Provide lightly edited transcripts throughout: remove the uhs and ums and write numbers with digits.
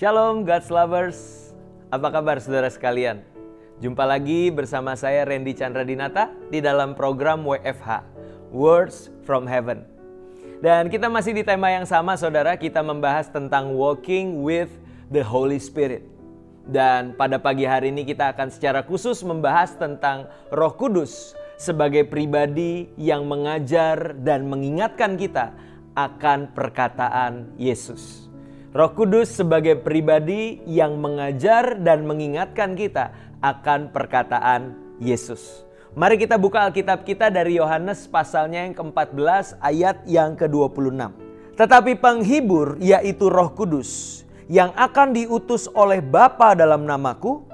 Shalom God's Lovers, apa kabar saudara sekalian? Jumpa lagi bersama saya Randy Chandra Dinata di dalam program WFH, Words from Heaven. Dan kita masih di tema yang sama saudara, kita membahas tentang walking with the Holy Spirit. Dan pada pagi hari ini kita akan secara khusus membahas tentang Roh Kudus sebagai pribadi yang mengajar dan mengingatkan kita akan perkataan Yesus. Roh Kudus sebagai pribadi yang mengajar dan mengingatkan kita akan perkataan Yesus. Mari kita buka Alkitab kita dari Yohanes pasalnya yang ke-14 ayat yang ke-26. Tetapi penghibur yaitu Roh Kudus yang akan diutus oleh Bapa dalam namaku,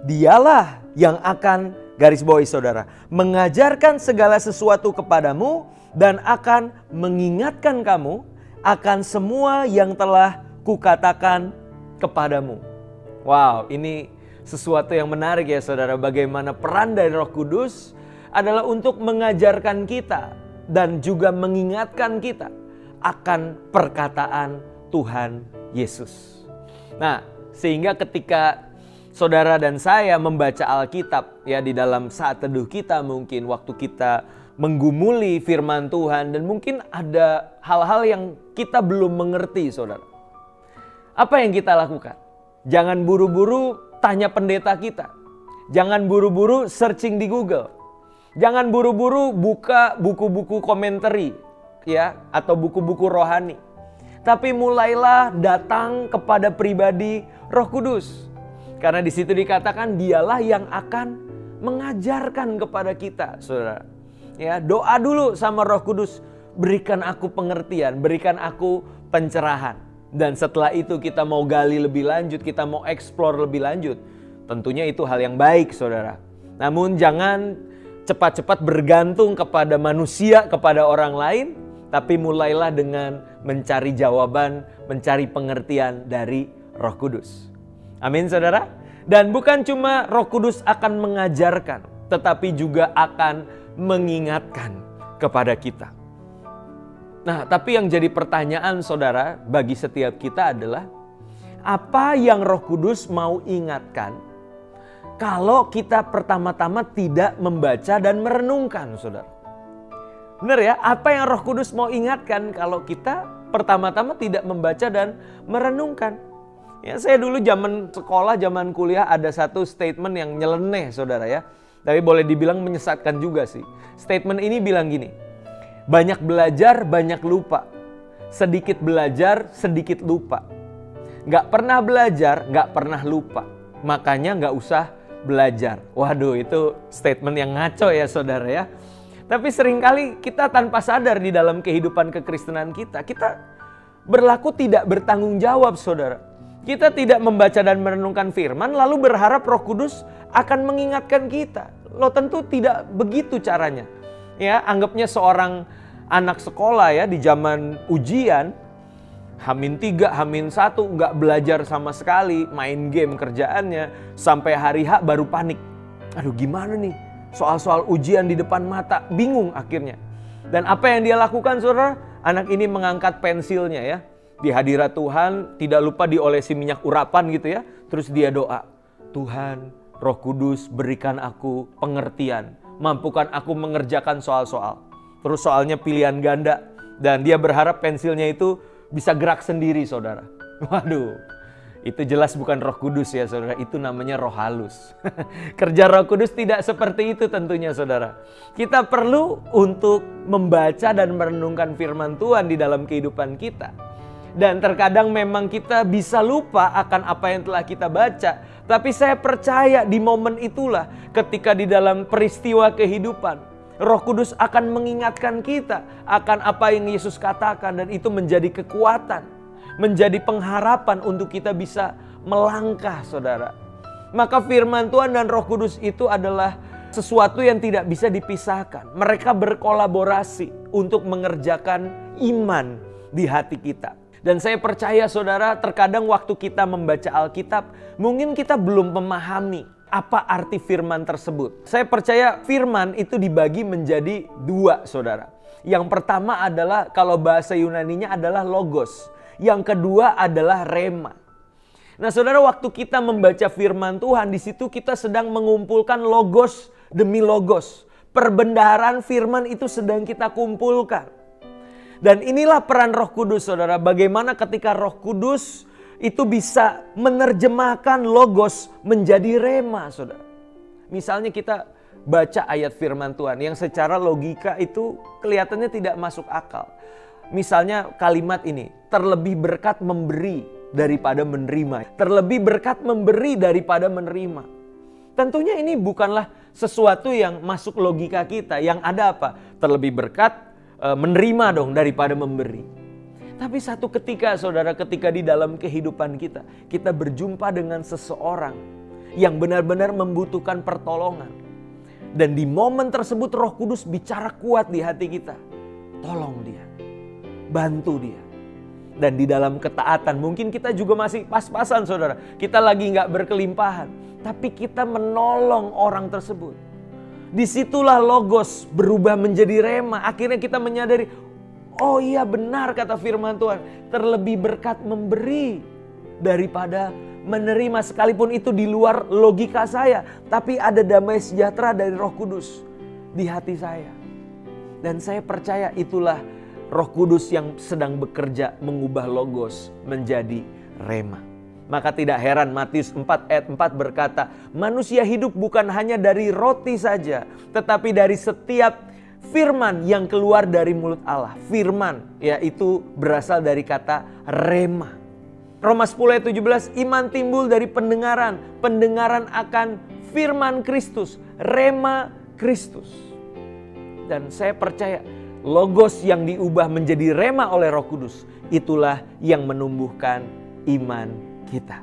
dialah yang akan, garis bawahi saudara, mengajarkan segala sesuatu kepadamu dan akan mengingatkan kamu akan semua yang telah kukatakan kepadamu. Wow, ini sesuatu yang menarik ya saudara. Bagaimana peran dari Roh Kudus adalah untuk mengajarkan kita dan juga mengingatkan kita akan perkataan Tuhan Yesus. Nah, sehingga ketika saudara dan saya membaca Alkitab ya di dalam saat teduh kita, mungkin waktu kita menggumuli firman Tuhan, dan mungkin ada hal-hal yang kita belum mengerti saudara. Apa yang kita lakukan? Jangan buru-buru tanya pendeta kita. Jangan buru-buru searching di Google. Jangan buru-buru buka buku-buku komentari ya, atau buku-buku rohani. Tapi mulailah datang kepada pribadi Roh Kudus. Karena di situ dikatakan dialah yang akan mengajarkan kepada kita, saudara. Ya, doa dulu sama Roh Kudus, berikan aku pengertian, berikan aku pencerahan. Dan setelah itu kita mau gali lebih lanjut, kita mau explore lebih lanjut. Tentunya itu hal yang baik saudara. Namun jangan cepat-cepat bergantung kepada manusia, kepada orang lain. Tapi mulailah dengan mencari jawaban, mencari pengertian dari Roh Kudus. Amin saudara. Dan bukan cuma Roh Kudus akan mengajarkan, tetapi juga akan mengingatkan kepada kita. Nah, tapi yang jadi pertanyaan saudara bagi setiap kita adalah, apa yang Roh Kudus mau ingatkan kalau kita pertama-tama tidak membaca dan merenungkan, saudara? Benar ya, apa yang Roh Kudus mau ingatkan kalau kita pertama-tama tidak membaca dan merenungkan? Ya, saya dulu zaman sekolah, zaman kuliah ada satu statement yang nyeleneh saudara ya. Tapi boleh dibilang menyesatkan juga sih. Statement ini bilang gini, banyak belajar, banyak lupa. Sedikit belajar, sedikit lupa. Nggak pernah belajar, nggak pernah lupa. Makanya nggak usah belajar. Waduh, itu statement yang ngaco ya saudara ya. Tapi seringkali kita tanpa sadar di dalam kehidupan kekristenan kita berlaku tidak bertanggung jawab saudara. Kita tidak membaca dan merenungkan firman lalu berharap Roh Kudus akan mengingatkan kita. Loh tentu tidak begitu caranya. Ya, anggapnya seorang anak sekolah ya di zaman ujian, H-3, H-1 nggak belajar sama sekali, main game kerjaannya, sampai hari H baru panik. Aduh gimana nih, soal-soal ujian di depan mata, bingung akhirnya. Dan apa yang dia lakukan saudara? Anak ini mengangkat pensilnya ya, di hadirat Tuhan, tidak lupa diolesi minyak urapan gitu ya. Terus dia doa, Tuhan Roh Kudus berikan aku pengertian, mampukan aku mengerjakan soal-soal. Terus soalnya pilihan ganda, dan dia berharap pensilnya itu bisa gerak sendiri saudara. Waduh, itu jelas bukan Roh Kudus ya saudara, itu namanya roh halus. Kerja Roh Kudus tidak seperti itu tentunya saudara. Kita perlu untuk membaca dan merenungkan firman Tuhan di dalam kehidupan kita. Dan terkadang memang kita bisa lupa akan apa yang telah kita baca. Tapi saya percaya di momen itulah ketika di dalam peristiwa kehidupan, Roh Kudus akan mengingatkan kita akan apa yang Yesus katakan. Dan itu menjadi kekuatan, menjadi pengharapan untuk kita bisa melangkah saudara. Maka firman Tuhan dan Roh Kudus itu adalah sesuatu yang tidak bisa dipisahkan. Mereka berkolaborasi untuk mengerjakan iman di hati kita. Dan saya percaya saudara, terkadang waktu kita membaca Alkitab, mungkin kita belum memahami apa arti firman tersebut. Saya percaya firman itu dibagi menjadi dua saudara. Yang pertama adalah, kalau bahasa Yunaninya adalah logos. Yang kedua adalah rema. Nah saudara, waktu kita membaca firman Tuhan, di situ kita sedang mengumpulkan logos demi logos. Perbendaharaan firman itu sedang kita kumpulkan. Dan inilah peran Roh Kudus saudara. Bagaimana ketika Roh Kudus itu bisa menerjemahkan logos menjadi rema saudara. Misalnya kita baca ayat firman Tuhan yang secara logika itu kelihatannya tidak masuk akal. Misalnya kalimat ini, terlebih berkat memberi daripada menerima. Terlebih berkat memberi daripada menerima. Tentunya ini bukanlah sesuatu yang masuk logika kita. Yang ada apa? Terlebih berkat menerima dong daripada memberi. Tapi satu ketika saudara, ketika di dalam kehidupan kita, kita berjumpa dengan seseorang yang benar-benar membutuhkan pertolongan. Dan di momen tersebut Roh Kudus bicara kuat di hati kita. Tolong dia, bantu dia. Dan di dalam ketaatan, mungkin kita juga masih pas-pasan saudara. Kita lagi gak berkelimpahan, tapi kita menolong orang tersebut. Disitulah logos berubah menjadi rema. Akhirnya kita menyadari, oh iya benar kata firman Tuhan. Terlebih berkat memberi daripada menerima. Sekalipun itu di luar logika saya. Tapi ada damai sejahtera dari Roh Kudus di hati saya. Dan saya percaya itulah Roh Kudus yang sedang bekerja mengubah logos menjadi rema. Maka tidak heran Matius 4 ayat 4 berkata, manusia hidup bukan hanya dari roti saja, tetapi dari setiap firman yang keluar dari mulut Allah. Firman yaitu berasal dari kata rema. Roma 10 ayat 17, iman timbul dari pendengaran. Pendengaran akan firman Kristus, rema Kristus. Dan saya percaya logos yang diubah menjadi rema oleh Roh Kudus, itulah yang menumbuhkan iman kita.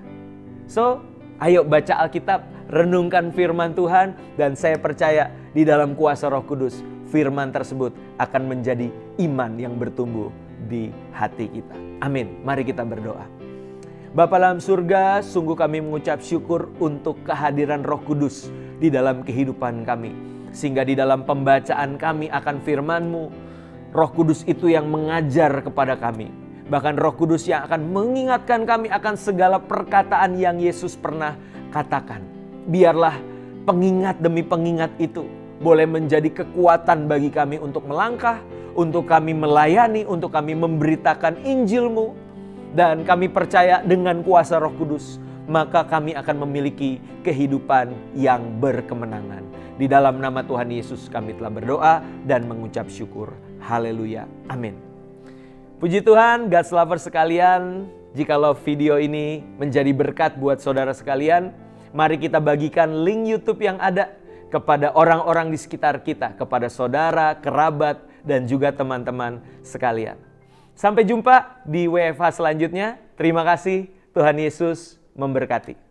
So, ayo baca Alkitab, renungkan firman Tuhan, dan saya percaya di dalam kuasa Roh Kudus, firman tersebut akan menjadi iman yang bertumbuh di hati kita. Amin. Mari kita berdoa. Bapa dalam surga, sungguh kami mengucap syukur untuk kehadiran Roh Kudus di dalam kehidupan kami. Sehingga di dalam pembacaan kami akan firman-Mu, Roh Kudus itu yang mengajar kepada kami. Bahkan Roh Kudus yang akan mengingatkan kami akan segala perkataan yang Yesus pernah katakan. Biarlah pengingat demi pengingat itu boleh menjadi kekuatan bagi kami untuk melangkah, untuk kami melayani, untuk kami memberitakan Injil-Mu. Dan kami percaya dengan kuasa Roh Kudus, maka kami akan memiliki kehidupan yang berkemenangan. Di dalam nama Tuhan Yesus kami telah berdoa dan mengucap syukur. Haleluya. Amin. Puji Tuhan, God's lovers sekalian. Jikalau video ini menjadi berkat buat saudara sekalian, mari kita bagikan link YouTube yang ada kepada orang-orang di sekitar kita, kepada saudara, kerabat, dan juga teman-teman sekalian. Sampai jumpa di WFH selanjutnya. Terima kasih, Tuhan Yesus memberkati.